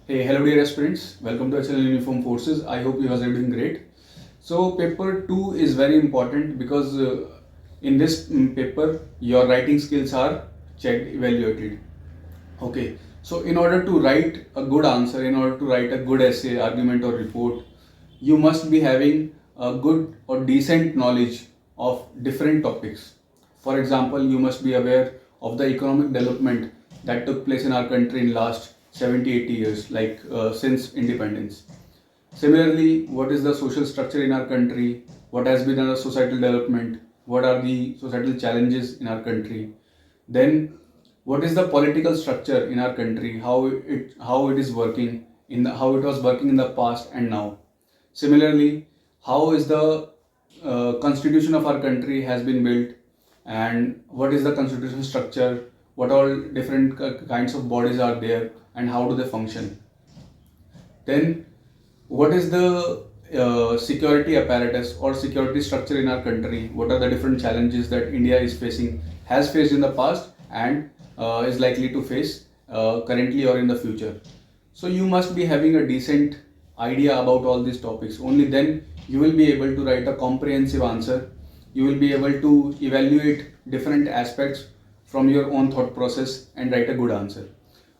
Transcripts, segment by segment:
Hey, hello dear aspirants. Welcome to HL Uniform Forces. I hope you guys are doing great. So paper 2 is very important because in this paper your writing skills are checked, evaluated. Okay. So in order to write a good answer, in order to write a good essay, argument or report, you must be having a good or decent knowledge of different topics. For example, you must be aware of the economic development that took place in our country in last 70-80 years, like since independence. Similarly, what is the social structure in our country? What has been the societal development? What are the societal challenges in our country? Then, what is the political structure in our country? How it is working how it was working in the past and now. Similarly, how is the constitution of our country has been built, and what is the constitution structure? What all different kinds of bodies are there, and how do they function? Then, what is the security apparatus or security structure in our country? What are the different challenges that India is facing, has faced in the past, and is likely to face currently or in the future? So you must be having a decent idea about all these topics. Only then you will be able to write a comprehensive answer. You will be able to evaluate different aspects from your own thought process and write a good answer.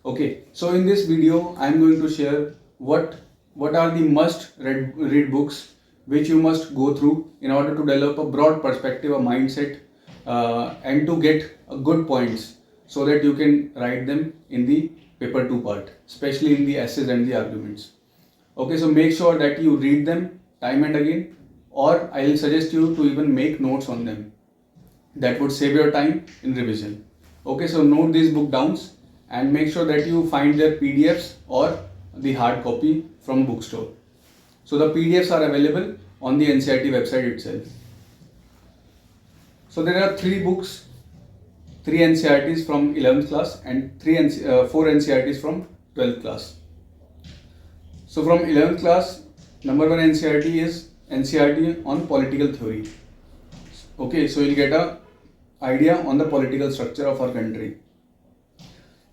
Okay, so in this video I am going to share what are the must read books which you must go through in order to develop a broad perspective, a mindset, and to get good points so that you can write them in the paper 2 part, especially in the essays and the arguments. Okay, so make sure that you read them time and again, or I will suggest you to even make notes on them. That would save your time in revision. Okay, so note these book downs and make sure that you find their PDFs or the hard copy from bookstore. So the PDFs are available on the NCERT website itself. So there are 3 books, 3 NCERTs from 11th class and 4 NCERTs from 12th class. So from 11th class, number 1 NCERT is NCERT on political theory. Okay, so you'll get a idea on the political structure of our country.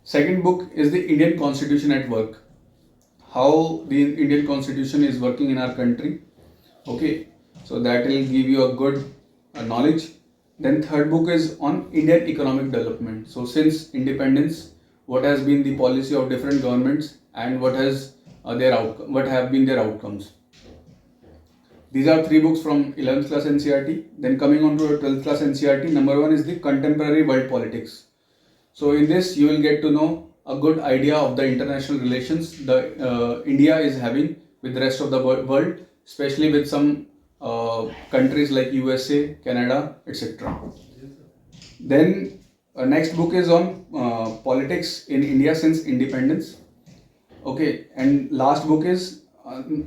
Second book is the Indian Constitution at work. How the Indian Constitution is working in our country. Okay, so that will give you a good knowledge. Then third book is on Indian economic development. So since independence, what has been the policy of different governments and what have been their outcomes. These are 3 books from 11th class NCERT. Then coming on to 12th class NCERT, number 1 is the contemporary world politics. So in this you will get to know a good idea of the international relations the India is having with the rest of the world, especially with some countries like USA, Canada, etc. Then next book is on politics in India since independence. Okay, and last book is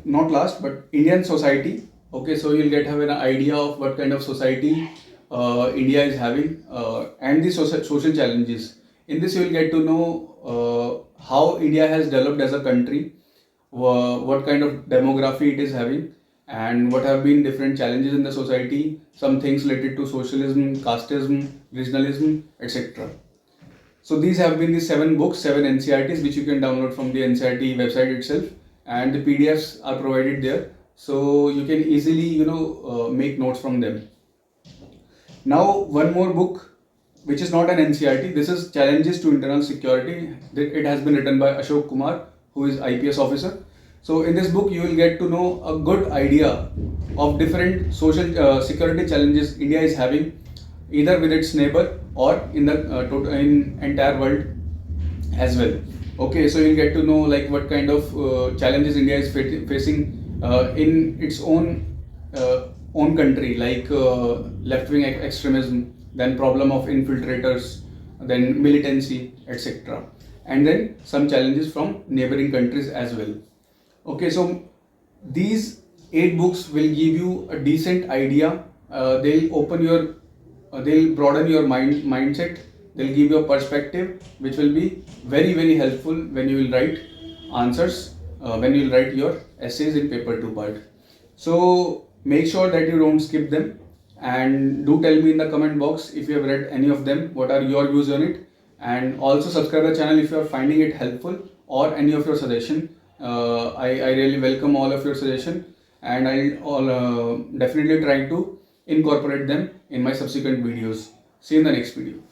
not last but Indian society. Okay, so you'll have an idea of what kind of society India is having and the social challenges. In this you will get to know how India has developed as a country, what kind of demography it is having, and what have been different challenges in the society, some things related to socialism, casteism, regionalism, etc. So these have been the 7 books, 7 NCERTs which you can download from the NCERT website itself, and the PDFs are provided there, so you can easily make notes from them. Now one more book which is not an NCERT. This is Challenges to Internal Security. It has been written by Ashok Kumar, who is IPS officer. So in this book you will get to know a good idea of different social security challenges India is having, either with its neighbor or in the in entire world as well. Okay, so you'll get to know like what kind of challenges India is facing in its own country, like left-wing extremism, then problem of infiltrators, then militancy, etc. And then some challenges from neighboring countries as well. Okay, so these 8 books will give you a decent idea. They'll broaden your mindset. They'll give you a perspective which will be very, very helpful when you will write answers, when you will write your essays in paper 2 part. So make sure that you don't skip them, and do tell me in the comment box if you have read any of them, what are your views on it, and also subscribe the channel if you are finding it helpful or any of your suggestion. I really welcome all of your suggestion, and I'll definitely try to incorporate them in my subsequent videos. See you in the next video.